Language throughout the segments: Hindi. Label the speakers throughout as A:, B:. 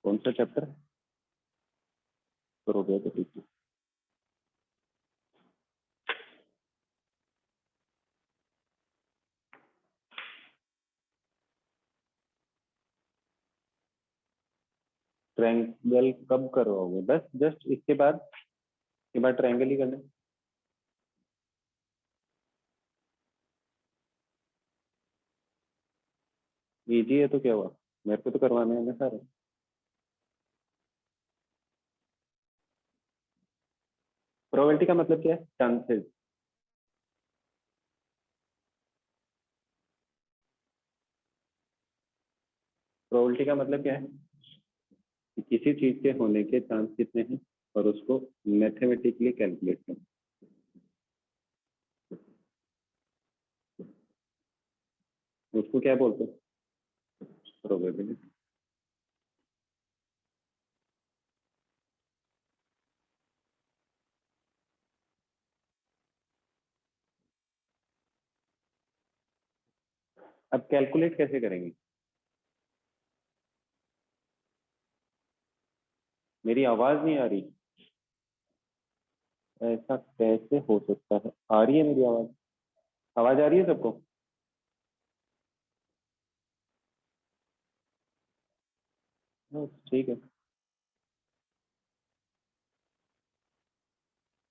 A: कौन सा चैप्टर प्रोबेबिलिटी? ट्रायंगल कब करवाओगे? बस जस्ट इसके बाद ट्रायंगल ही करना है। इजी है तो क्या हुआ, मेरे को तो करवाने हैं ना सारे। प्रोबेबिलिटी का मतलब क्या है? चांसेस। प्रोबेबिलिटी का मतलब क्या है कि किसी चीज के होने के चांस कितने हैं और उसको मैथमेटिकली कैलकुलेट करना। उसको क्या बोलते हैं? प्रोबेबिलिटी। अब कैलकुलेट कैसे करेंगे? मेरी आवाज नहीं आ रही? ऐसा कैसे हो सकता है? आ रही है मेरी आवाज? आवाज आ रही है सबको? ठीक है।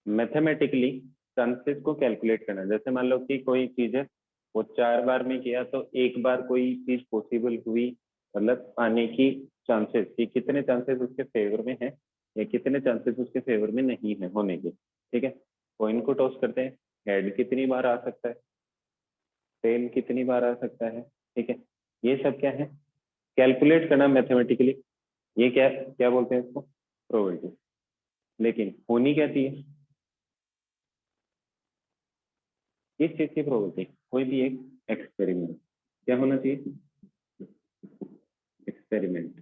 A: मैथमेटिकली चांसेस को कैलकुलेट करना। जैसे मान लो कि कोई चीज है, वो 4 बार में किया तो एक बार कोई चीज पॉसिबल हुई, मतलब आने की चांसेस कि कितने चांसेस उसके फेवर में है या कितने चांसेस उसके फेवर में नहीं है होने के। ठीक है, कॉइन को टॉस करते हैं, हेड कितनी बार आ सकता है, टेल कितनी बार आ सकता है। ठीक है, ये सब क्या है? कैलकुलेट करना मैथमेटिकली। ये क्या क्या बोलते हैं इसको? प्रोबेबिलिटी। लेकिन होनी क्या चाहिए? किस चीज की प्रोबेबिलिटी? कोई भी एक एक्सपेरिमेंट। क्या होना चाहिए? एक्सपेरिमेंट।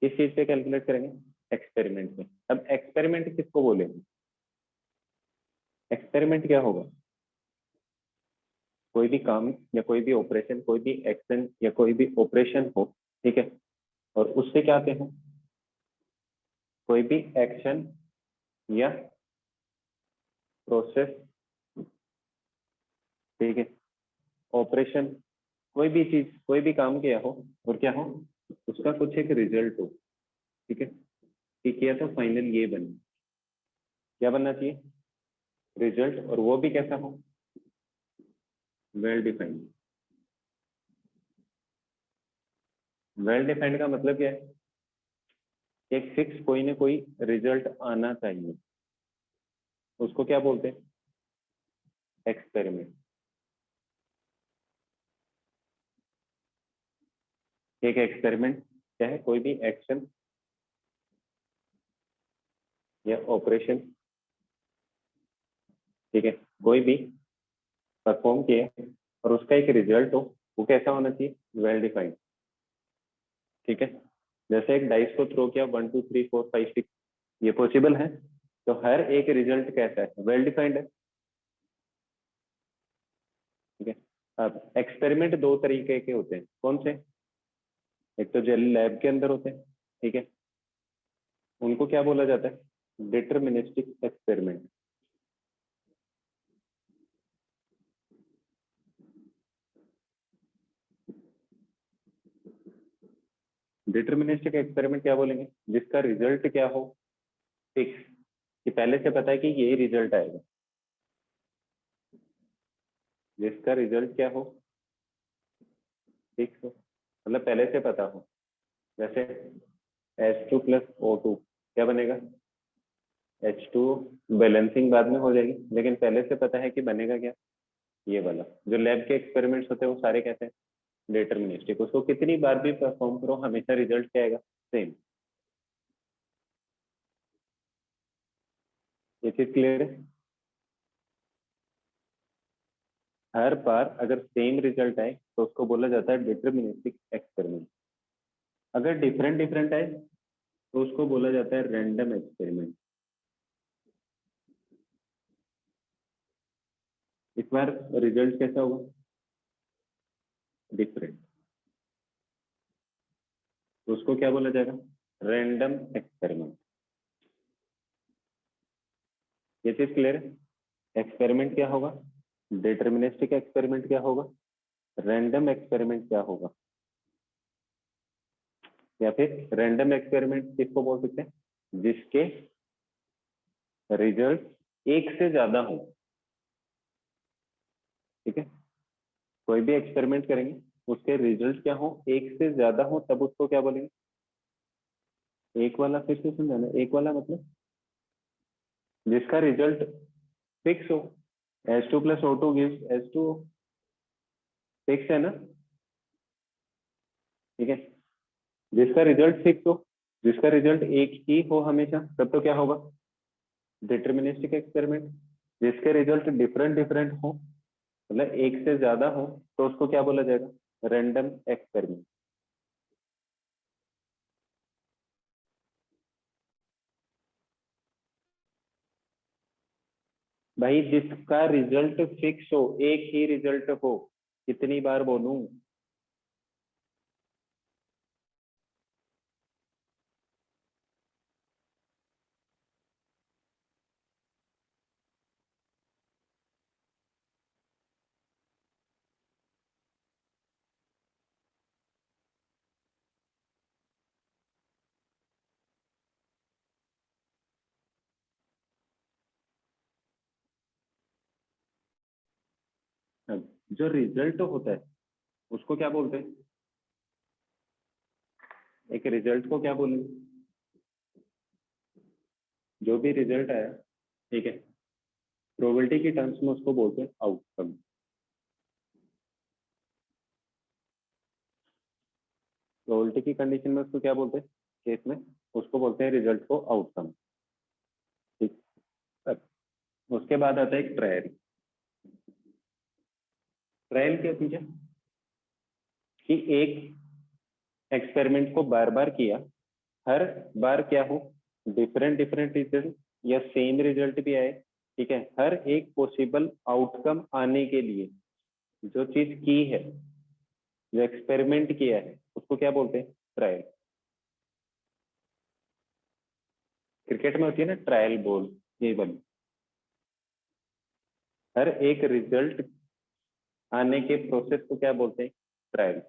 A: किस चीज पे कैलकुलेट करेंगे? एक्सपेरिमेंट पे। अब एक्सपेरिमेंट किसको बोलेंगे? एक्सपेरिमेंट क्या होगा? कोई भी काम या कोई भी ऑपरेशन, कोई भी एक्शन या कोई भी ऑपरेशन हो, ठीक है, और उससे क्या आते हैं? कोई भी एक्शन या प्रोसेस, ठीक है, ऑपरेशन, कोई भी चीज, कोई भी काम किया हो और क्या हो, उसका कुछ एक रिजल्ट हो। ठीक है, कि किया तो फाइनल ये बने। क्या बनना चाहिए? रिजल्ट। और वो भी कैसा हो? Well defined. वेल डिफाइंड का मतलब क्या है? एक फिक्स कोई ना कोई रिजल्ट आना चाहिए। उसको क्या बोलते हैं? एक्सपेरिमेंट। एक एक्सपेरिमेंट क्या है? कोई भी एक्शन या ऑपरेशन, ठीक है, कोई भी परफॉर्म किया और उसका एक रिजल्ट हो, वो कैसा होना चाहिए? Well defined. ठीक है, जैसे एक डाइस को थ्रो किया, 1 2 3 4 5 6, ये पॉसिबल है, तो हर एक रिजल्ट कैसा है? वेल डिफाइंड है। ठीक है, अब एक्सपेरिमेंट दो तरीके के होते हैं। कौन से? एक तो जो लैब के अंदर होते हैं, ठीक है, उनको क्या बोला जाता है? Deterministic experiment. डिटर्मिनिस्टिक एक्सपेरिमेंट क्या बोलेंगे? जिसका रिजल्ट क्या हो? फिक्स, कि पहले से पता है कि यही रिजल्ट आएगा। जिसका रिजल्ट क्या हो? फिक्स हो, मतलब पहले से पता हो। जैसे H2 + O2 क्या बनेगा? H2। बैलेंसिंग बाद में हो जाएगी, लेकिन पहले से पता है कि बनेगा क्या? ये वाला। जो लैब के एक्सपेरिमेंट्स होते हैं वो सारे कैसे हैं? डिटर्मिनिस्टिक। उसको कितनी बार भी परफॉर्म करो, हमेशा रिजल्ट क्या आएगा? सेम। ये चीज क्लियर है? हर बार अगर सेम रिजल्ट आए तो उसको बोला जाता है डिटर्मिनिस्टिक एक्सपेरिमेंट। अगर डिफरेंट डिफरेंट आए तो उसको बोला जाता है रैंडम एक्सपेरिमेंट। इस बार रिजल्ट कैसा होगा? डिफरेंट। तो उसको क्या बोला जाएगा? Random experiment. ये चीज क्लियर है? एक्सपेरिमेंट क्या होगा? डिटर्मिनिस्टिक एक्सपेरिमेंट क्या होगा? रैंडम एक्सपेरिमेंट क्या होगा? या फिर रैंडम एक्सपेरिमेंट किसको बोल सकते हैं? जिसके रिजल्ट एक से ज्यादा हो। ठीक है, कोई भी एक्सपेरिमेंट करेंगे, उसके रिजल्ट क्या हो, एक से ज्यादा हो, तब उसको क्या बोलेंगे? एक वाला फिर से समझाना, एक वाला मतलब जिसका रिजल्ट फिक्स हो। H2 plus O2 gives H2O, fix है ना? ठीक है, जिसका रिजल्ट फिक्स हो, जिसका रिजल्ट एक ही हो हमेशा, तब तो क्या होगा? Deterministic experiment. जिसके रिजल्ट डिफरेंट डिफरेंट हो, मतलब एक से ज्यादा हो, तो उसको क्या बोला जाएगा? Random experiment. भाई जिसका रिजल्ट फिक्स हो, एक ही रिजल्ट हो, कितनी बार बोलूं? अब जो रिजल्ट होता है उसको क्या बोलते हैं? एक रिजल्ट को क्या बोलेंगे? जो भी रिजल्ट आया, ठीक है, प्रोबेबिलिटी की टर्म्स में उसको बोलते हैं आउटकम। प्रोबेबिलिटी की कंडीशन में उसको क्या बोलते हैं? केस में उसको बोलते हैं रिजल्ट को आउटकम। ठीक। अब उसके बाद आता है एक ट्रायल। ट्रायल क्या चीज है? कि एक एक्सपेरिमेंट को बार बार किया, हर बार क्या हो, डिफरेंट डिफरेंट रिजल्ट या सेम रिजल्ट भी आए। ठीक है, हर एक पॉसिबल आउटकम आने के लिए जो चीज की है, जो एक्सपेरिमेंट किया है, उसको क्या बोलते हैं? ट्रायल। क्रिकेट में होती है ना ट्रायल बॉल, ये वाली। हर एक रिजल्ट आने के प्रोसेस को क्या बोलते हैं? ट्रायल।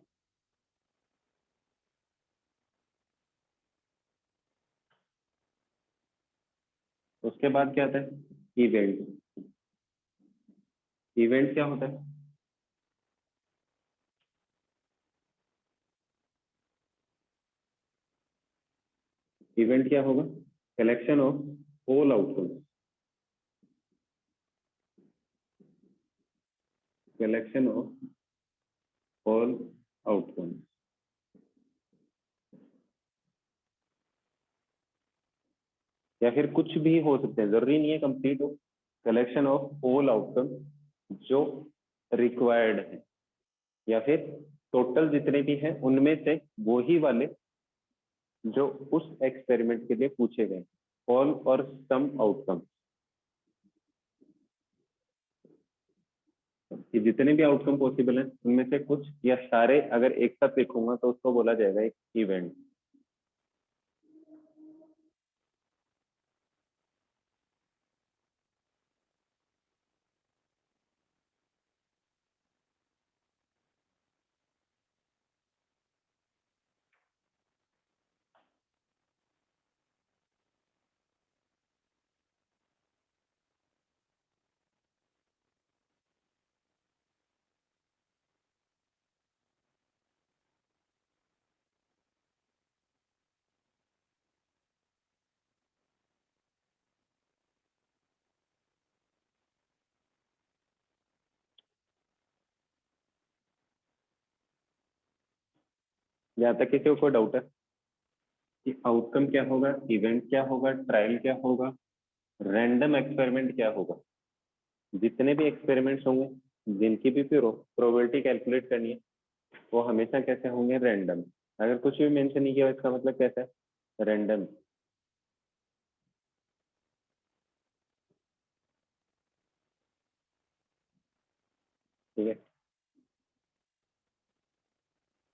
A: उसके बाद क्या आता है? इवेंट। इवेंट क्या होता है? इवेंट क्या होगा? Collection of all outcome. Collection of all outcome. या फिर कुछ भी हो सकते हैं, जरूरी नहीं है कंप्लीट हो। कलेक्शन ऑफ ऑल आउटकम जो रिक्वायर्ड है, या फिर टोटल जितने भी हैं उनमें से वो ही वाले जो उस एक्सपेरिमेंट के लिए पूछे गए। ऑल और सम आउटकम, कि जितने भी आउटकम पॉसिबल हैं उनमें से कुछ या सारे अगर एक साथ लिखूंगा तो उसको बोला जाएगा एक इवेंट। जहां तक किसी को कोई डाउट है कि आउटकम क्या होगा, इवेंट क्या होगा, ट्रायल क्या होगा, रैंडम एक्सपेरिमेंट क्या होगा, जितने भी एक्सपेरिमेंट्स होंगे, जिनकी भी फिर प्रोबेबिलिटी कैलकुलेट करनी है, वो हमेशा कैसे होंगे? रैंडम। अगर कुछ भी मेंशन नहीं किया इसका मतलब कैसा है? रैंडम। ठीक है,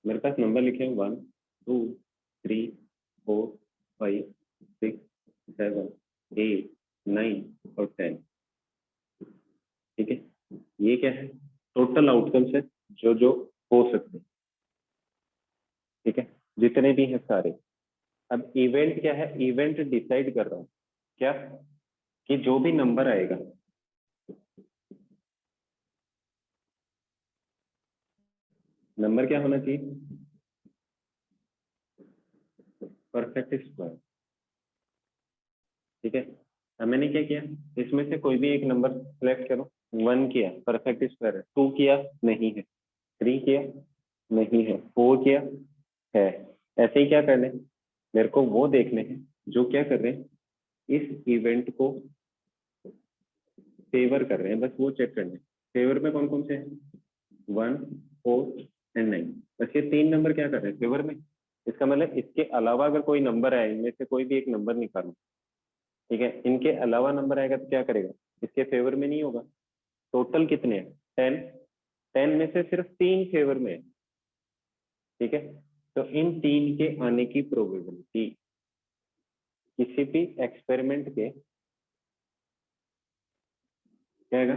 A: मेरे पास नंबर लिखे हैं 1 2 3 4 5 6 7 8 9 और 10। ठीक है, ये क्या है, टोटल आउटकम्स है जो जो हो सकते हैं। ठीक है, जितने भी हैं सारे। अब इवेंट क्या है, इवेंट डिसाइड कर रहा हूँ क्या, कि जो भी नंबर आएगा, नंबर क्या होना चाहिए, परफेक्ट स्क्वायर। ठीक है, अब मैंने क्या किया, इसमें से कोई भी एक नंबर सेलेक्ट करो। 1 किया, परफेक्ट स्क्वायर है। 2 किया, नहीं है। 3 किया, नहीं है। 4 किया, है। ऐसे ही क्या करने, मेरे को वो देखने हैं जो क्या कर रहे हैं, इस इवेंट को फेवर कर रहे हैं, बस वो चेक करने। फेवर में कौन कौन से हैं, 1 4 एंड 9। बस ये 3 नंबर क्या कर रहे हैं, फेवर में। इसका मतलब इसके अलावा अगर कोई नंबर है, इनमें से कोई भी एक नंबर निकालो। ठीक है, इनके अलावा नंबर आएगा तो क्या करेगा, इसके फेवर में नहीं होगा। टोटल कितने हैं, 10। 10 में से सिर्फ 3 फेवर में है। ठीक है, तो इन 3 के आने की प्रोबेबिलिटी किसी भी एक्सपेरिमेंट के क्या आएगा,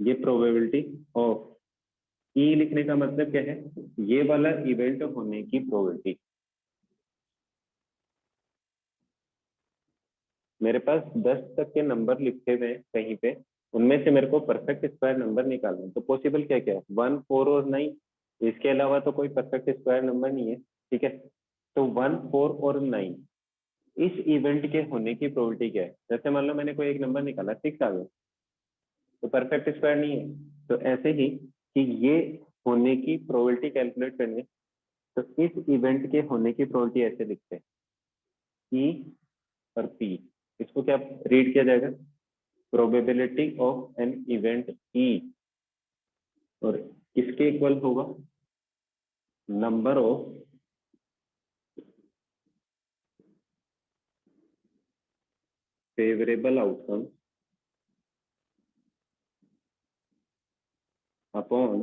A: ये प्रोबेबिलिटी ऑफ, ई लिखने का मतलब क्या है, ये वाला इवेंट होने की प्रोबेबिलिटी। मेरे पास 10 तक के नंबर लिखे हुए हैं कहीं पे, उनमें से मेरे को परफेक्ट स्क्वायर नंबर निकालना है। तो पॉसिबल क्या क्या है, 1 4 और 9। इसके अलावा तो कोई परफेक्ट स्क्वायर नंबर नहीं है। ठीक है, तो 1 4 और 9, इस इवेंट के होने की प्रोबेबिलिटी क्या है। जैसे मान लो मैंने कोई एक नंबर निकाला, 6 आ गया, तो परफेक्ट स्क्वायर नहीं है। तो ऐसे ही कि ये होने की प्रोबेबिलिटी कैलकुलेट करनी है, तो इस इवेंट के होने की प्रोबेबिलिटी ऐसे लिखते हैं, ई और पी। इसको क्या रीड किया जाएगा, probability of an event E, और किसके इक्वल होगा, number of favourable outcome upon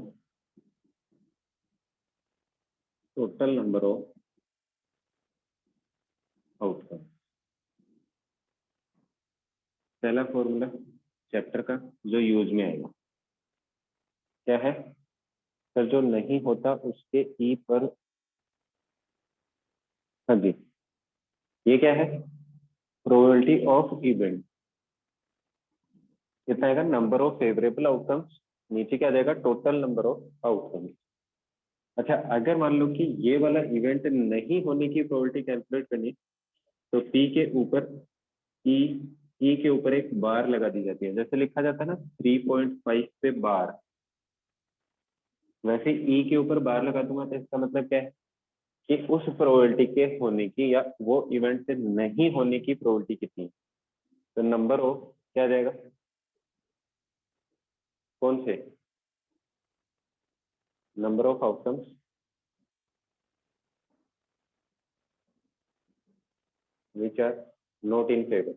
A: total number of outcome. पहला फॉर्मूला चैप्टर का जो यूज में आएगा क्या है सर, जो नहीं होता उसके ई पर, हाँ जी, ये क्या है, प्रोबेबिलिटी ऑफ इवेंट। कितना आएगा, नंबर ऑफ फेवरेबल आउटकम्स, नीचे क्या आ जाएगा, टोटल नंबर ऑफ आउटकम्स। अच्छा, अगर मान लो कि ये वाला इवेंट नहीं होने की प्रोबेबिलिटी कैलकुलेट करनी, तो पी के ऊपर ई, ई के ऊपर एक बार लगा दी जाती है। जैसे लिखा जाता है ना 3.5 पे बार, वैसे ई के ऊपर बार लगा दूंगा। तो इसका मतलब क्या है कि उस प्रोबेबिलिटी के होने की या वो इवेंट से नहीं होने की प्रोबेबिलिटी कितनी है। तो नंबर ऑफ क्या आ जाएगा, कौन से, number of outcomes which are not in favour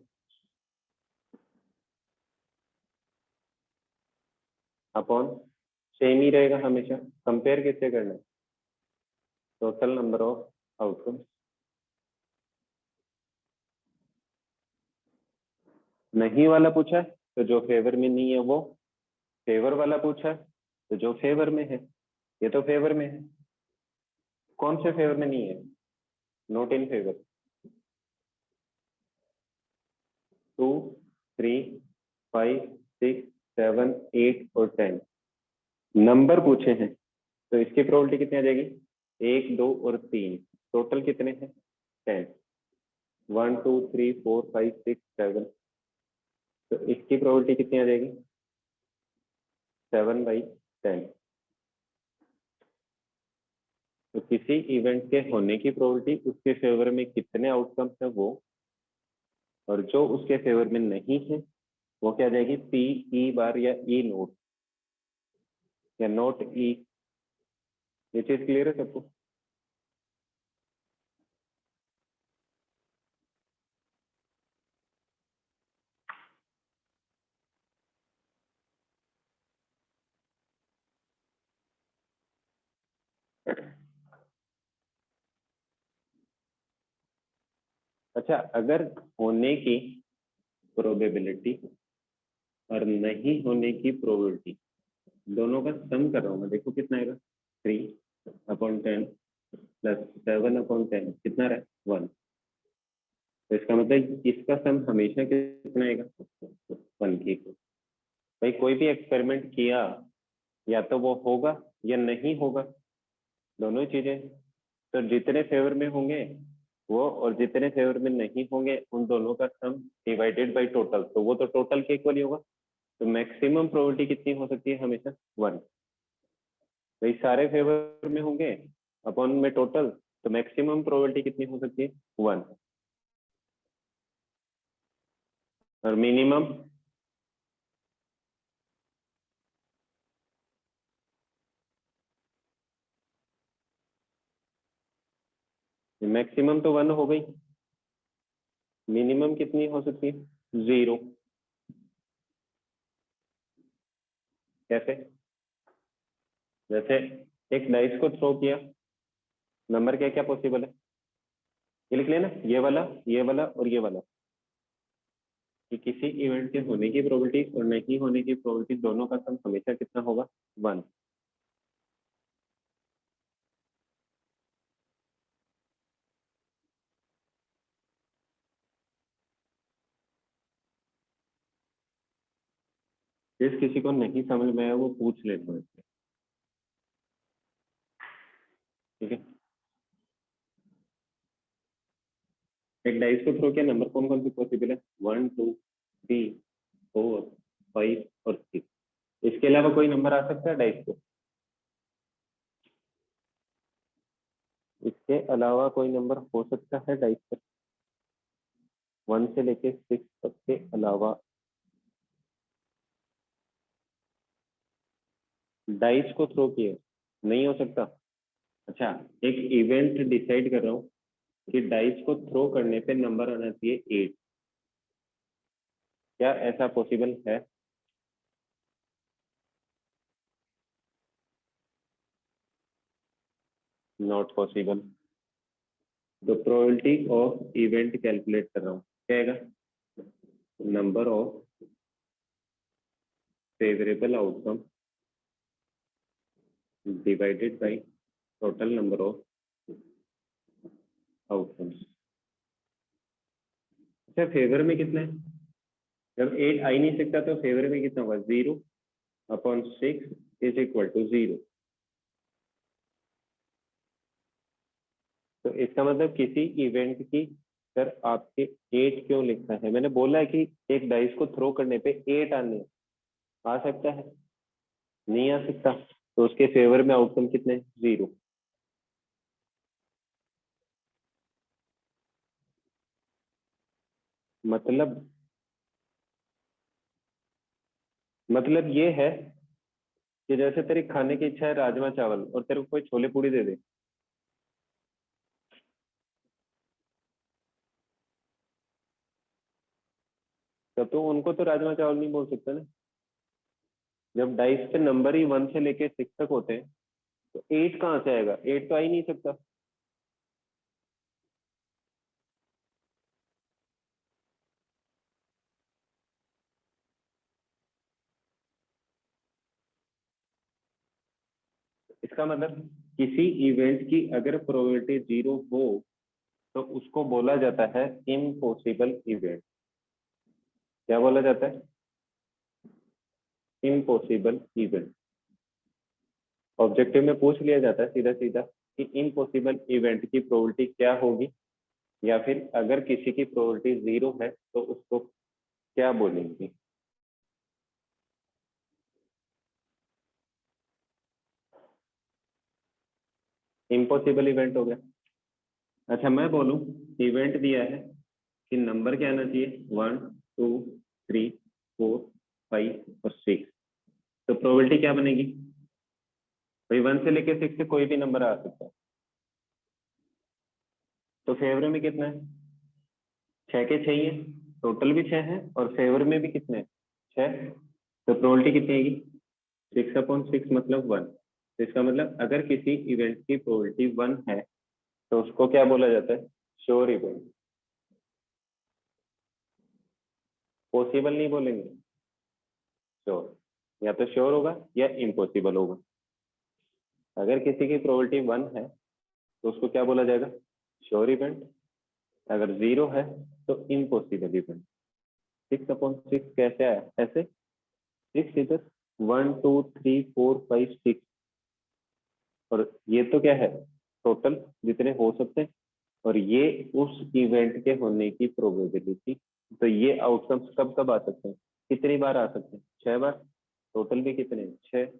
A: upon, same ही रहेगा हमेशा। कंपेयर किससे करना है, टोटल नंबर ऑफ आउटकम्स। नहीं वाला पूछा है तो जो फेवर में नहीं है वो, फेवर वाला पूछा है तो जो फेवर में है। ये तो फेवर में है, कौन से फेवर में नहीं है, नॉट इन फेवर। 2 3 5 6 7 8 और 10 नंबर पूछे हैं, तो इसकी प्रोबेबिलिटी कितनी आ जाएगी, 1 2 और 3, टोटल कितने हैं, 10। 1 2 3 4 5 6 7, तो इसकी प्रोबेबिलिटी कितनी आ जाएगी, 7/10। तो किसी इवेंट के होने की प्रोबेबिलिटी उसके फेवर में कितने आउटकम्स है वो, और जो उसके फेवर में नहीं है वो क्या आ जाएगी, पी ई बार या ई नोट या नोट ई। ये चीज क्लियर है सबको। अच्छा, अगर होने की प्रोबेबिलिटी और नहीं होने की प्रोबेबिलिटी दोनों का सम कर रहा हूँ मैं, देखो कितना आएगा, 3/10 प्लस 7/10 कितना रहा, 1। तो इसका मतलब इसका सम हमेशा कितना आएगा, 1 की। भाई कोई भी एक्सपेरिमेंट किया या तो वो होगा या नहीं होगा, दोनों ही चीजें। तो जितने फेवर में होंगे वो और जितने फेवर में नहीं होंगे उन दोनों का सम डिवाइडेड बाय टोटल, तो वो तो टोटल के इक्वल ही होगा। तो मैक्सिमम प्रोबेबिलिटी कितनी हो सकती है, हमेशा 1। भाई सारे फेवर में होंगे अपॉन में टोटल, तो मैक्सिमम प्रोबेबिलिटी कितनी हो सकती है, 1। और मिनिमम, मैक्सिमम तो 1 हो गई, मिनिमम कितनी हो सकती है, 0। कैसे, जैसे एक डाइस को थ्रो किया, नंबर क्या क्या पॉसिबल है, ये लिख लेना, ये वाला और ये वाला, कि किसी इवेंट के होने की प्रोबेबिलिटी और नहीं होने की प्रोबेबिलिटी दोनों का सम हमेशा कितना होगा, 1। जिस किसी को नहीं समझ में आया वो पूछ लेना है, ठीक है। एक डाइस को थ्रो किया, नंबर कौन कौन सी पॉसिबल है, 1 2 3 4 5 और 6। इसके अलावा कोई नंबर आ सकता है डाइस को, इसके अलावा कोई नंबर हो सकता है डाइस पर, 1 से लेके 6 तक के अलावा डाइस को थ्रो किए, नहीं हो सकता। अच्छा, एक इवेंट डिसाइड कर रहा हूँ कि डाइस को थ्रो करने पे नंबर आना चाहिए 8, क्या ऐसा पॉसिबल है, नॉट पॉसिबल। तो प्रोबेबिलिटी ऑफ इवेंट कैलकुलेट कर रहा हूँ, क्या आएगा, number of favourable outcome divided by total number of outcomes. अच्छा, फेवर में कितना है, जब 8 आ ही नहीं सकता तो फेवर में कितना होगा, 0/6 इज इक्वल टू 0। तो इसका मतलब किसी इवेंट की, सर आपके 8 क्यों लिखा है, मैंने बोला है कि एक डाइस को थ्रो करने पे 8 आने, आ सकता है, नहीं आ सकता, तो उसके फेवर में आउटकम कितने, 0। मतलब मतलब ये है कि जैसे तेरी खाने की इच्छा है राजमा चावल और तेरे को कोई छोले पूड़ी दे दे, तो उनको तो राजमा चावल नहीं बोल सकता ना। जब डाइस पे नंबर ही 1 से लेके 6 तक होते हैं तो 8 कहाँ से आएगा, 8 तो आ ही नहीं सकता। इसका मतलब किसी इवेंट की अगर प्रोबेबिलिटी 0 हो तो उसको बोला जाता है इम्पॉसिबल इवेंट। क्या बोला जाता है, इम्पॉसिबल इवेंट। ऑब्जेक्टिव में पूछ लिया जाता है सीधा सीधा कि इम्पॉसिबल इवेंट की प्रोबेबिलिटी क्या होगी, या फिर अगर किसी की प्रोबेबिलिटी 0 है तो उसको क्या बोलेंगे। इम्पॉसिबल इवेंट हो गया। अच्छा मैं बोलूं, इवेंट दिया है कि नंबर क्या आना चाहिए, 1 2 3 4 5 और 6, तो प्रोबेबिलिटी क्या बनेगी, भाई 1 से लेके 6 से कोई भी नंबर आ सकता है, तो फेवर में कितना है, 6 के 6 ही है, टोटल भी 6 है और फेवर में भी कितने हैं, 6। तो प्रोबेबिलिटी कितनी आएगी, 6/6 मतलब 1। तो इसका मतलब अगर किसी इवेंट की प्रोबेबिलिटी 1 है तो उसको क्या बोला जाता है, श्योर इवेंट। पॉसिबल नहीं बोलेंगे, श्योर, या तो श्योर होगा या इम्पॉसिबल होगा। अगर किसी की प्रोबेबिलिटी 1 है तो उसको क्या बोला जाएगा, श्योर इवेंट। अगर 0 है तो इम्पॉसिबल इवेंट। 6/6 कैसे आया, ऐसे 6 इधर 1 2 3 4 5 6, और ये तो क्या है, टोटल जितने हो सकते हैं, और ये उस इवेंट के होने की प्रोबेबिलिटी। तो ये आउटकम्स कब कब आ सकते हैं, कितनी बार आ सकते हैं, 6 बार। टोटल भी कितने हैं, 6।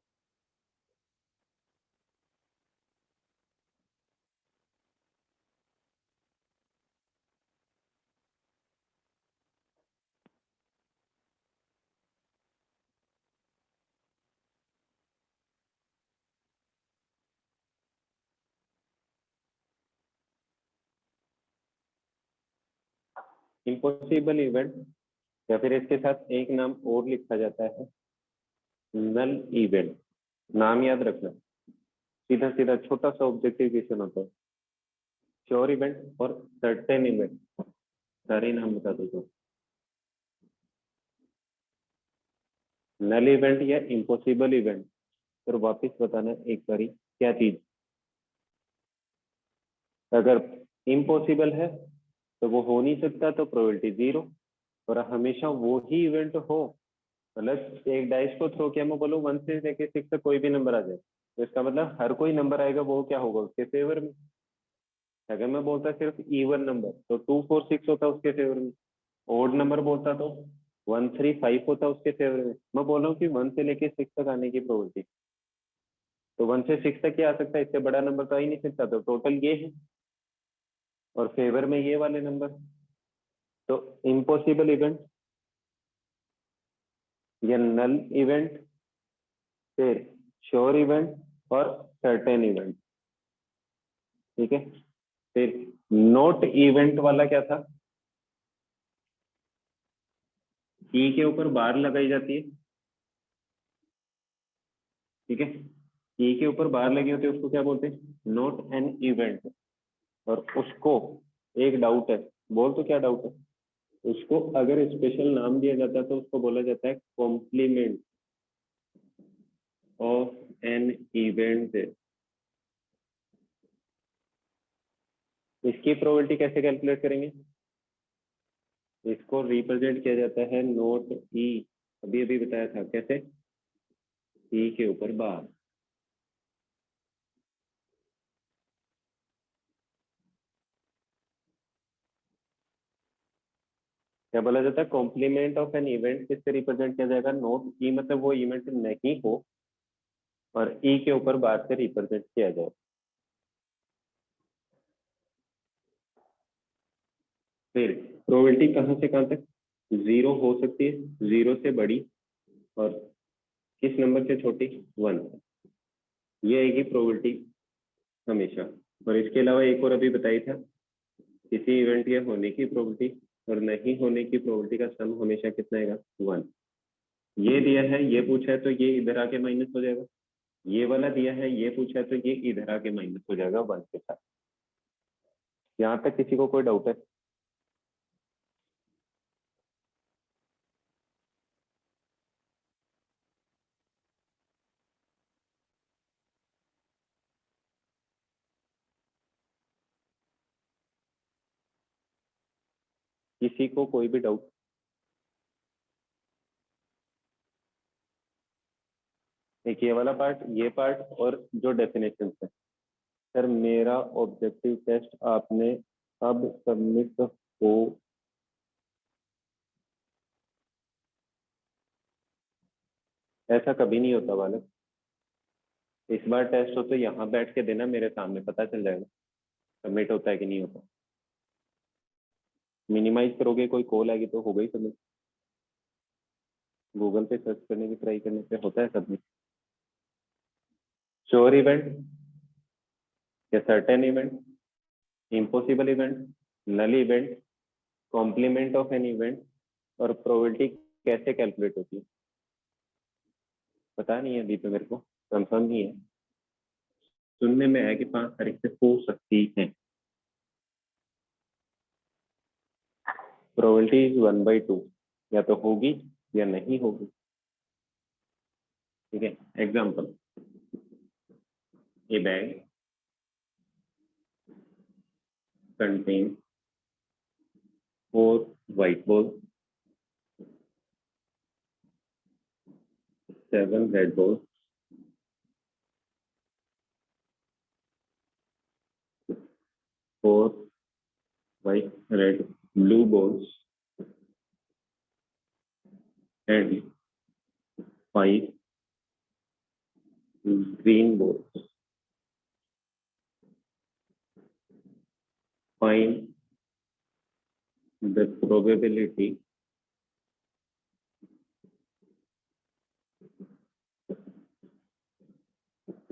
A: इम्पॉसिबल इवेंट, या फिर इसके साथ एक नाम और लिखा जाता है, नल इवेंट। नाम याद रखना, सीधा सीधा छोटा सा ऑब्जेक्टिव क्वेश्चन होता है। श्योर इवेंट और सर्टेन इवेंट, सारे नाम बता दो तो। नल इवेंट या इम्पॉसिबल इवेंट, फिर वापस बताना एक बारी क्या चीज। अगर इम्पॉसिबल है तो वो हो नहीं सकता, तो प्रोबेबिलिटी 0। और हमेशा वो ही इवेंट हो, मतलब एक डाइस को थ्रो किया, मैं बोलूँ 1 से लेके 6 तक कोई भी नंबर आ जाए, तो इसका मतलब हर कोई नंबर आएगा वो क्या होगा, उसके फेवर में। अगर मैं बोलता सिर्फ इवन नंबर तो 2 4 6 होता उसके फेवर में। ओड नंबर बोलता तो 1 3 5 होता उसके फेवर में। मैं बोल रहा हूँ कि 1 से लेके 6 तक आने की प्रोबेबिलिटी, तो 1 से 6 तक ही आ सकता है, इससे बड़ा नंबर तो आ ही नहीं सकता, तो टोटल ये है, और फेवर में ये वाले नंबर। तो इम्पॉसिबल इवेंट या नल इवेंट, फिर श्योर इवेंट और सर्टेन इवेंट, ठीक है। फिर नोट इवेंट वाला क्या था, ई के ऊपर बार लगाई जाती है, ठीक है। ई के ऊपर बार लगी होती है, उसको क्या बोलते हैं, नोट एन इवेंट। और उसको एक डाउट है, बोल तो क्या डाउट है, उसको अगर स्पेशल नाम दिया जाता है तो उसको बोला जाता है कॉम्प्लीमेंट ऑफ एन इवेंट। इसकी प्रोबेबिलिटी कैसे कैलकुलेट करेंगे, इसको रिप्रेजेंट किया जाता है नोट ई, अभी अभी बताया था कैसे, ई के ऊपर बार। क्या बोला जाता है, कॉम्प्लीमेंट ऑफ एन इवेंट किससे रिप्रेजेंट किया जाएगा, नोट ई, मतलब वो इवेंट नहीं हो, और ई के ऊपर बार से रिप्रेजेंट किया जाए। फिर प्रोबेबिलिटी कहाँ से कहाँ तक, 0 हो सकती है, 0 से बड़ी, और किस नंबर से छोटी, 1। ये आएगी प्रोबेबिलिटी हमेशा। और इसके अलावा एक और अभी बताई था, किसी इवेंट के होने की प्रोबेबिलिटी और नहीं होने की प्रोबेबिलिटी का सम हमेशा कितना आएगा, 1। ये दिया है, ये पूछा है तो ये इधर आके माइनस हो जाएगा, ये वाला दिया है, ये पूछा है तो ये इधर आके माइनस हो जाएगा 1 के साथ। यहाँ तक किसी को कोई डाउट है, किसी को कोई भी डाउट। एक ये वाला पार्ट, ये पार्ट, और जो डेफिनेशन है। सर मेरा ऑब्जेक्टिव टेस्ट आपने अब सबमिट हो, ऐसा कभी नहीं होता बालक। इस बार टेस्ट हो तो यहाँ बैठ के देना, मेरे सामने पता चल जाएगा सबमिट होता है कि नहीं होता। मिनिमाइज करोगे, कोई कॉल आएगी तो हो गई सबमिट। गूगल पे सर्च करने की ट्राई करने से होता है सबमिट। श्योर इवेंट या certain event, impossible event, null event, complement of an event, और प्रोबेबिलिटी कैसे कैलकुलेट होती है, पता नहीं है अभी तो, मेरे को कंफर्म नहीं है। सुनने में है कि 5 तारीख से हो सकती है। Probability is 1/2। या तो होगी या नहीं होगी। ठीक है, example, A bag contain 4 white balls, 7 red balls, 4 white red blue balls, and 5 green balls. Find the probability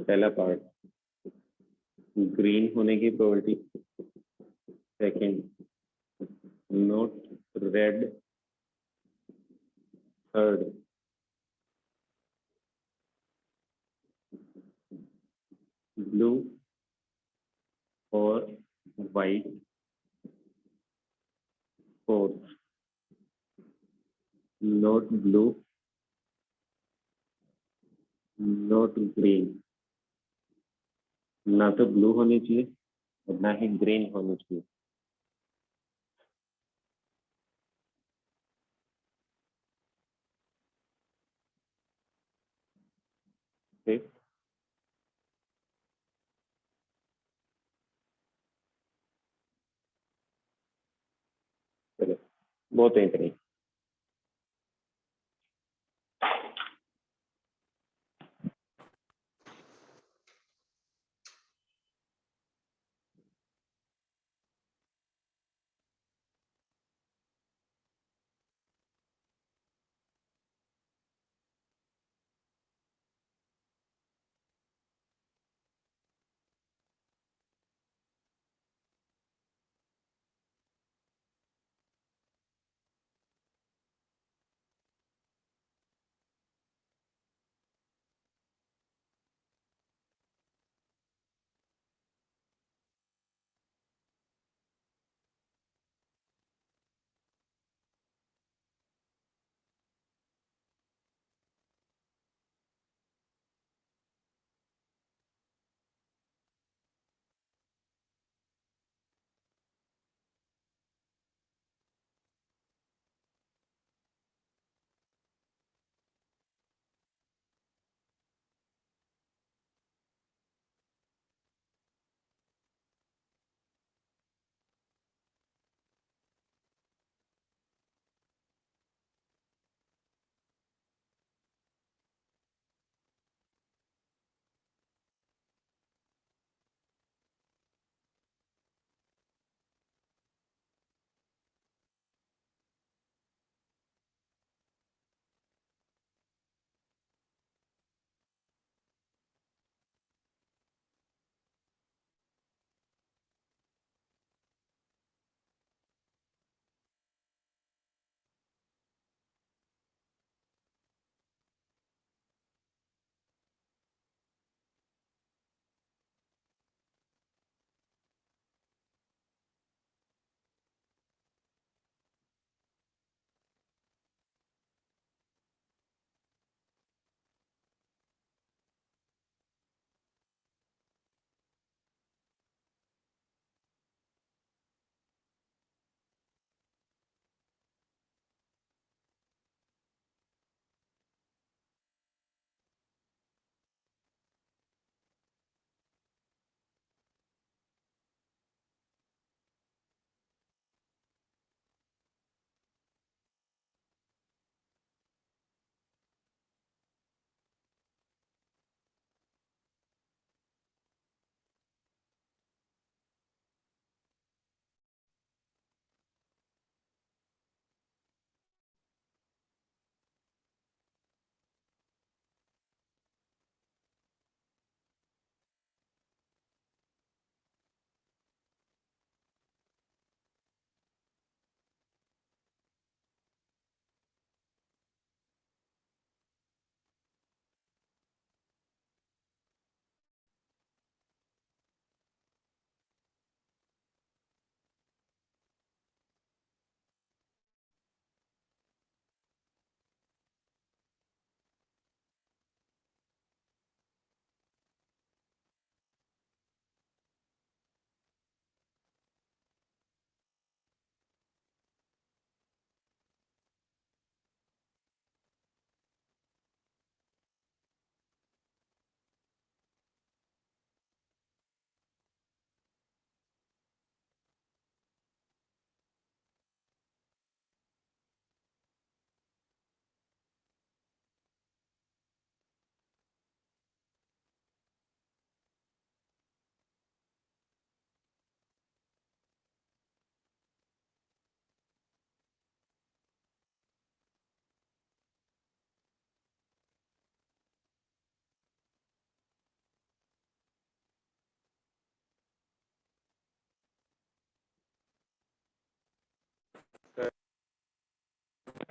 A: पहला पार्ट, ग्रीन होने की probability. Second, not red. Third, blue और white. Fourth, not blue, not green. ना तो ब्लू होनी चाहिए और ना ही ग्रीन होनी चाहिए। ठीक, चलो, बहुत है इतनी।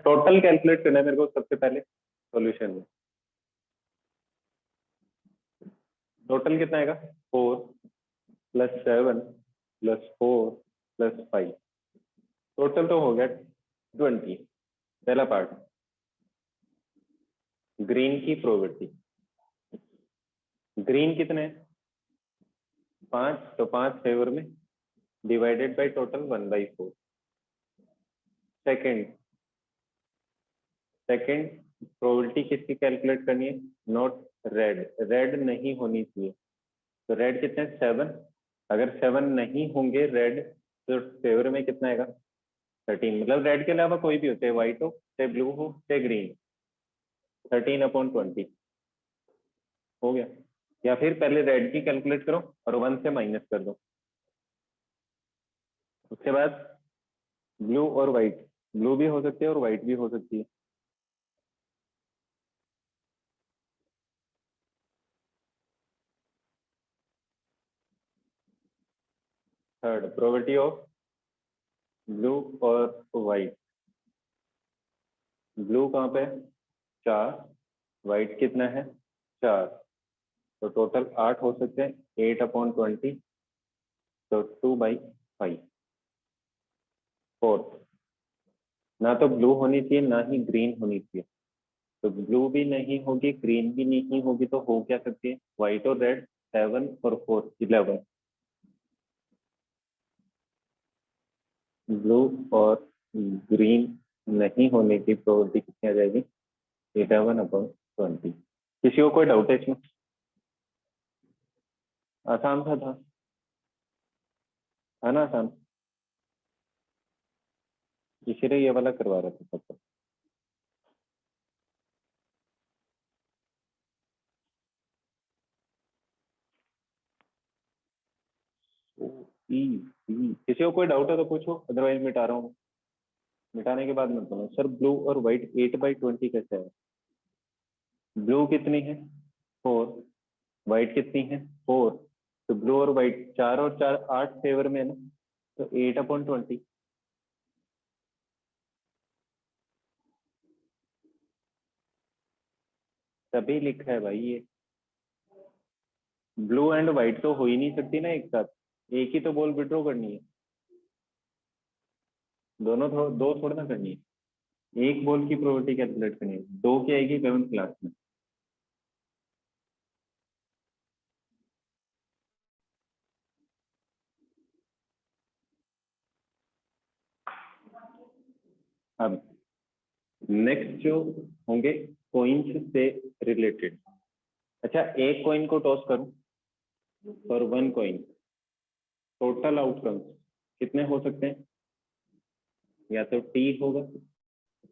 A: टोटल कैलकुलेट करना है मेरे को सबसे पहले सॉल्यूशन में। टोटल कितना आएगा? 4 + 7 + 4 + 5, टोटल तो हो गया 20। पहला पार्ट, ग्रीन की प्रोबेबिलिटी। ग्रीन कितने? 5, तो 5 फेवर में divided by total 1/4। Second probability किसकी कैलकुलेट करनी है? नॉट रेड, रेड नहीं होनी चाहिए। तो रेड कितने? 7। अगर 7 नहीं होंगे रेड तो फेवर में कितना आएगा? 13। मतलब रेड के अलावा कोई भी हो, चाहे व्हाइट हो, चाहे ब्लू हो, चाहे ग्रीन। 13/20 हो गया। या फिर पहले रेड की कैलकुलेट करो और 1 से माइनस कर दो। उसके बाद ब्लू और व्हाइट, ब्लू भी हो सकती है और व्हाइट भी हो सकती है। थर्ड, प्रोबेबिलिटी ऑफ ब्लू और व्हाइट। ब्लू कहाँ पे है? 4। व्हाइट कितना है? 4। तो टोटल 8 हो सकते हैं। 8/20, तो 2/5। फोर्थ, ना तो ब्लू होनी चाहिए ना ही ग्रीन होनी चाहिए। तो ब्लू भी नहीं होगी, ग्रीन भी नहीं होगी, तो हो क्या सकती है? व्हाइट और रेड। 7 और 4 11। ब्लू और ग्रीन नहीं होने की प्रोबेबिलिटी कितनी आ जाएगी? 11/20। किसी को कोई डाउट है इसमें? आसान सा था, है ना? आसान, इसीलिए ये वाला करवा रहा था सबको। किसी को कोई डाउट है तो पूछो, अदरवाइज मिटा रहा हूँ। मिटाने के बाद मैं बोलूँ सर ब्लू और व्हाइट 8/20 कैसे है? ब्लू कितनी है? 4। व्हाइट कितनी है? 4। तो ब्लू और व्हाइट 4 और 4 8 फेवर में है ना, तो 8/20 तभी लिखा है भाई ये। ब्लू एंड व्हाइट तो हो ही नहीं सकती ना एक साथ, एक ही तो बॉल विड्रॉ करनी है। दोनों दो थोड़ा ना करनी है, एक बॉल की प्रोबेबिलिटी कैलकुलेट करनी है। दो की आएगी 11th क्लास में। अब नेक्स्ट जो होंगे कॉइन्स से रिलेटेड। अच्छा, एक कॉइन को टॉस करूं और 1 कॉइन, टोटल आउटकम्स कितने हो सकते हैं? या तो टी होगा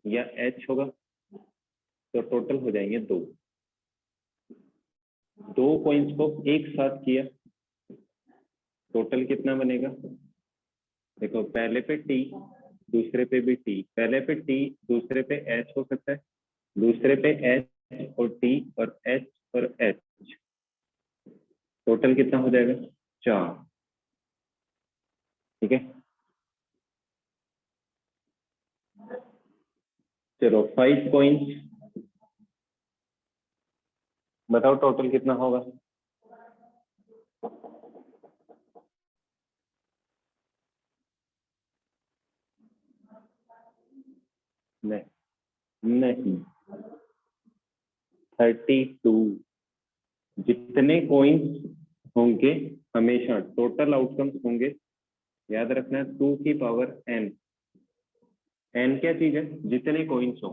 A: या एच होगा, तो टोटल हो जाएंगे 2। दो कॉइन्स को एक साथ किया, टोटल कितना बनेगा? देखो, पहले पे टी, दूसरे पे भी टी। पहले पे टी, दूसरे पे एच हो सकता है, दूसरे पे एच और टी और एच और एच, टोटल कितना हो जाएगा? 4। ठीक है, चलो 5 कॉइन्स, बताओ टोटल कितना होगा? नहीं नहीं, 32। जितने कॉइन्स होंगे हमेशा टोटल आउटकम्स होंगे। याद रखना, 2 की पावर n। n क्या चीज है? जितने कॉइन्स हो।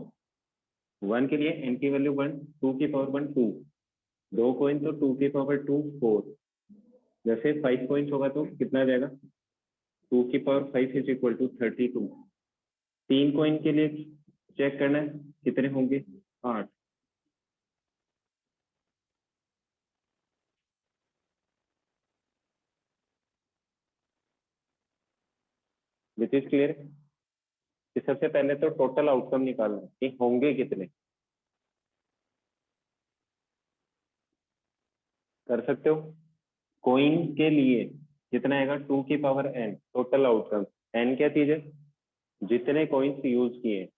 A: 1 के लिए n की वैल्यू 1, 2 की पावर 1 2, दो कॉइन तो 2 की पावर 2 4। जैसे 5 कॉइन्स होगा तो कितना आ जाएगा? 2 की पावर 5 = 32। 3 कॉइन के लिए चेक करना है कितने होंगे? 8। This is clear? कि सबसे पहले तो टोटल आउटकम निकालना है कि होंगे कितने। कर सकते हो? कोइन के लिए कितना आएगा? 2 की power n, total outcome. n क्या चीज है? जितने कॉइन्स यूज किए।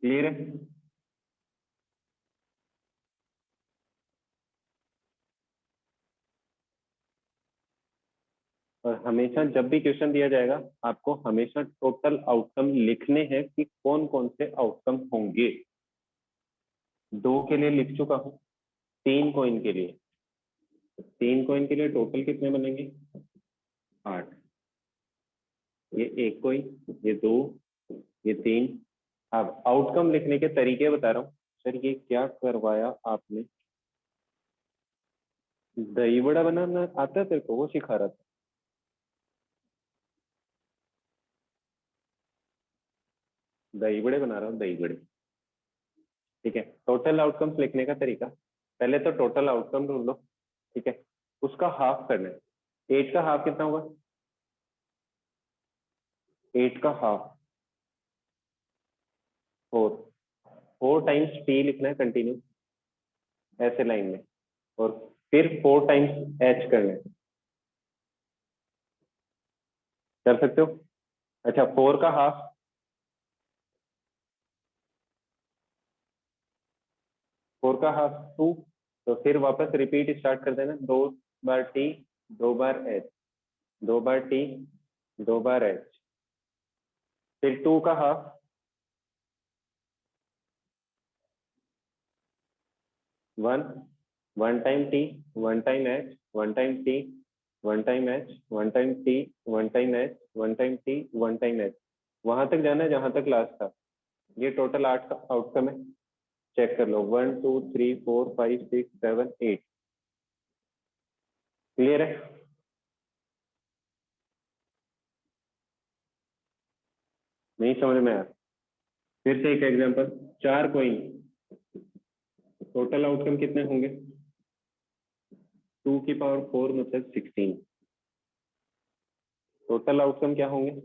A: क्लियर है? और हमेशा जब भी क्वेश्चन दिया जाएगा आपको हमेशा टोटल आउटकम लिखने हैं कि कौन कौन से आउटकम होंगे। 2 के लिए लिख चुका हूँ, 3 कॉइन के लिए, 3 कॉइन के लिए टोटल कितने बनेंगे? 8। ये 1 कॉइन, ये 2, ये 3। अब आउटकम लिखने के तरीके बता रहा हूँ। सर ये क्या करवाया आपने? दही बड़ा बनाना आता है तेरे को? वो सिखा रहा था। दही बड़े बना रहा हूँ, दही बड़े। ठीक है, टोटल आउटकम्स लिखने का तरीका, पहले तो टोटल आउटकम ढूंढ लो। ठीक है, उसका हाफ करना है। 8 का हाफ कितना होगा? 8 का हाफ 4। 4 टाइम्स टी लिखना है कंटिन्यू ऐसे लाइन में, और फिर 4 टाइम्स एच करना है। कर सकते हो? अच्छा, 4 का हाफ 4 का हाफ 2, तो फिर वापस रिपीट स्टार्ट कर देना। 2 बार टी, 2 बार एच, 2 बार टी, 2 बार एच। फिर 2 का half 1, 1 time T, 1 time H, 1 time T, 1 time H, 1 time T, 1 time H, 1 time T, 1 time H. वहां तक जाना है जहां तक लास्ट था। ये टोटल 8 का आउटकम है। चेक कर लो, 1 2 3 4 5 6 7 8। क्लियर है? नहीं समझ में आया? फिर से एक एग्जांपल, 4 कॉइन, टोटल आउटकम कितने होंगे? 2 की पावर 4 मतलब 16। टोटल आउटकम क्या होंगे?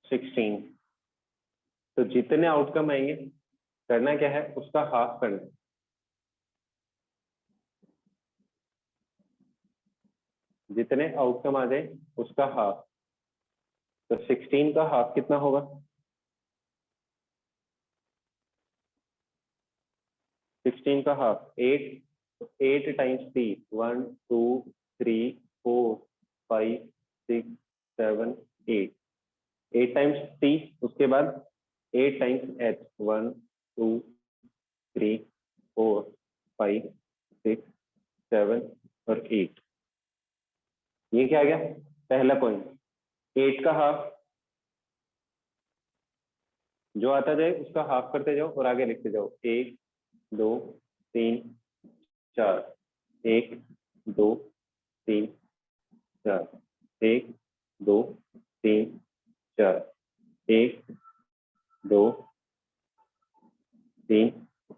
A: 16। तो जितने आउटकम आएंगे करना क्या है, उसका हाफ करना है। जितने आउटकम आ जाए उसका हाफ। तो 16 का हाफ कितना होगा? 16 का हाफ 8। 8 टाइम्स 3, 1 2 3 4 5 6 7 8। 8 टाइम्स 3, उसके बाद 8 टाइम्स एच, 1 2 3 4 5 6 7 और 8। ये क्या आ गया? पहला पॉइंट। 8 का हाफ जो आता जाए उसका हाफ करते जाओ और आगे लिखते जाओ। 1 2 3 4, 1 2 3 4, 1 2 3 4, 1 2 3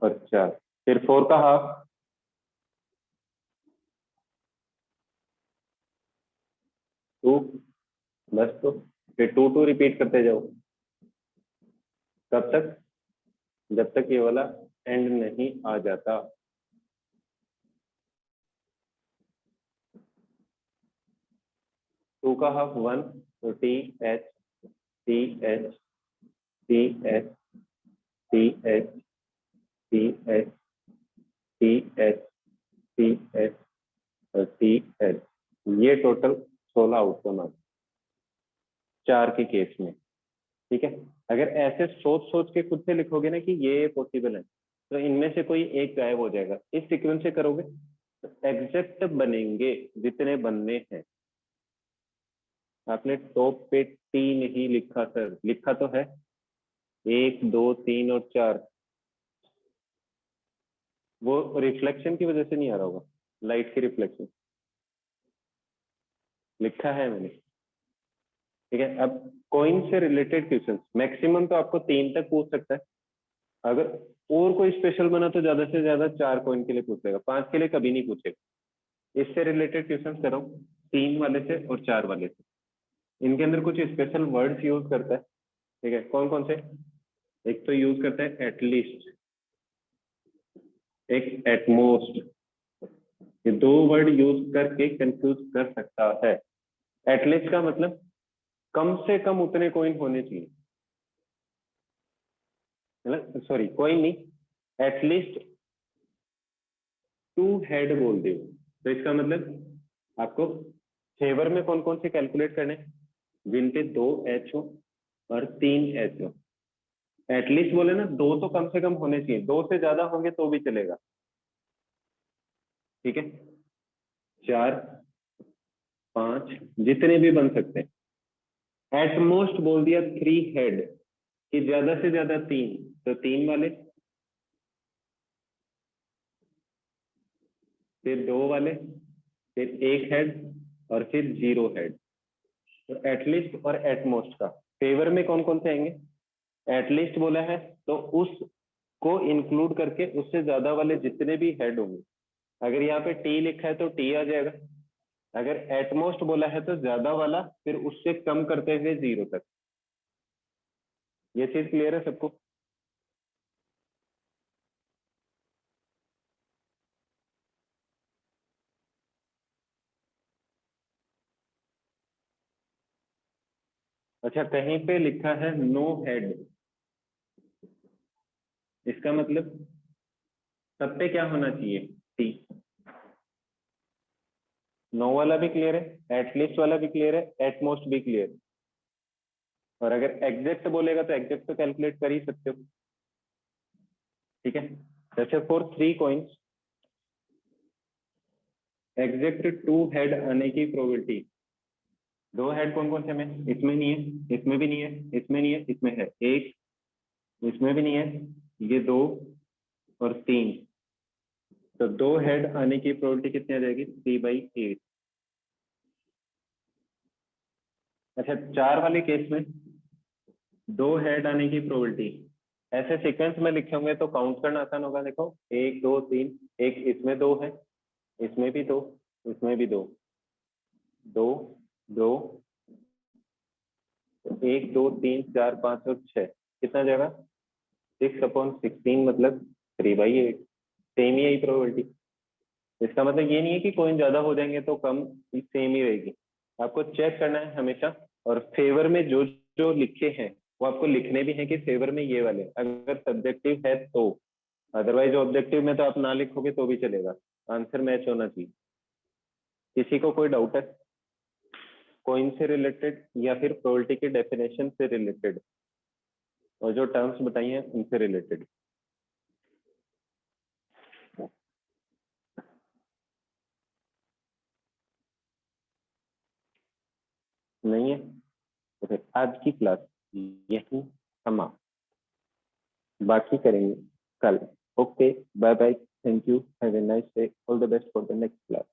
A: और 4। फिर 4 का हाफ 2, बस। तो फिर 2 2 रिपीट करते जाओ। कब तक? जब तक ये वाला एंड नहीं आ जाता। टू का हाफ 1, तो T H T H T H T H T H T H T H और टी एच। ये टोटल 16 आउटकम आ 4 के केस में। ठीक है, अगर ऐसे सोच सोच के खुद से लिखोगे ना कि ये पॉसिबल है, तो इनमें से कोई एक गायब हो जाएगा। इस सीक्वेंस से करोगे तो एग्जैक्ट बनेंगे जितने बनने हैं। आपने टॉप पे 3 ही लिखा सर, लिखा तो है 1 2 3 और 4। वो रिफ्लेक्शन की वजह से नहीं आ रहा होगा, लाइट की रिफ्लेक्शन। लिखा है मैंने। ठीक है, अब कॉइन से रिलेटेड क्वेश्चन मैक्सिमम तो आपको 3 तक पूछ सकता है। अगर और कोई स्पेशल बना तो ज्यादा से ज्यादा 4 कॉइन के लिए पूछेगा, 5 के लिए कभी नहीं पूछेगा। इससे रिलेटेड क्वेश्चन कर रहा हूँ 3 वाले से और 4 वाले से। इनके अंदर कुछ स्पेशल वर्ड्स यूज करता है। ठीक है, कौन कौन से? एक तो यूज करता है एटलीस्ट, एक एटमोस्ट। ये 2 वर्ड यूज करके कंफ्यूज कर सकता है। एटलीस्ट का मतलब कम से कम उतने कॉइन होने चाहिए। मतलब सॉरी कोई नहीं, एटलीस्ट 2 हेड बोल दे। तो इसका मतलब आपको फेवर में कौन कौन से कैलकुलेट करने, जिन पे 2 एच हो और 3 एच हो। एटलीस्ट बोले ना, 2 तो कम से कम होने चाहिए, 2 से ज्यादा होंगे तो भी चलेगा, ठीक है। 4, 5 जितने भी बन सकते हैं। एट मोस्ट बोल दिया 3 हेड, कि ज्यादा से ज्यादा 3, तो 3 वाले, फिर 2 वाले, फिर 1 हेड, और फिर 0 हेड। तो एटलीस्ट और एटमोस्ट का फेवर में कौन कौन से आएंगे, एटलीस्ट बोला है तो उसको इंक्लूड करके उससे ज्यादा वाले जितने भी हेड होंगे। अगर यहाँ पे टी लिखा है तो टी आ जाएगा। अगर एटमोस्ट बोला है तो ज्यादा वाला, फिर उससे कम करते हुए 0 तक। ये चीज क्लियर है सबको। अच्छा, कहीं पे लिखा है नो हेड, इसका मतलब सब पे क्या होना चाहिए, टी। नो वाला भी क्लियर है, एटलीस्ट वाला भी क्लियर है, एटमोस्ट भी क्लियर है। और अगर एग्जैक्ट बोलेगा तो एग्जैक्ट तो कैलकुलेट कर ही सकते हो, ठीक है। जैसे फॉर 3 कॉइन्स, एग्जैक्ट 2 हेड आने की प्रोबेबिलिटी। 2 हेड कौन कौन से में, इसमें नहीं है, इसमें भी नहीं है, इसमें नहीं है, इसमें है एक, इसमें भी नहीं है, ये 2 और 3। तो 2 हेड आने की प्रोबेबिलिटी कितनी आ जाएगी, 3/8। अच्छा, 4 वाले केस में 2 हेड आने की प्रोबेबिलिटी, ऐसे सीक्वेंस में लिखे होंगे तो काउंट करना आसान होगा। देखो 1 2 3, एक इसमें 2 है, इसमें भी 2, इसमें भी 2, 2 2, 1 2 3 4 5 और 6, कितना जाएगा, 6/16, मतलब 3/8। सेम ही यही प्रोबेबिलिटी। इसका मतलब ये नहीं है कि कोइन ज्यादा हो जाएंगे तो कम, सेम ही रहेगी। आपको चेक करना है हमेशा, और फेवर में जो जो लिखे हैं वो आपको लिखने भी हैं कि फेवर में ये वाले, अगर सब्जेक्टिव है तो। अदरवाइज ऑब्जेक्टिव में तो आप ना लिखोगे तो भी चलेगा, आंसर मैच होना चाहिए। किसी को कोई डाउट है कोइन से रिलेटेड या फिर प्रोबेबिलिटी के डेफिनेशन से रिलेटेड, और जो टर्म्स बताई हैं उनसे रिलेटेड? नहीं है तो फिर आज की क्लास यही समाप्त, बाकी करेंगे कल। Okay, bye bye, thank you, have a nice day, all the best for the next class.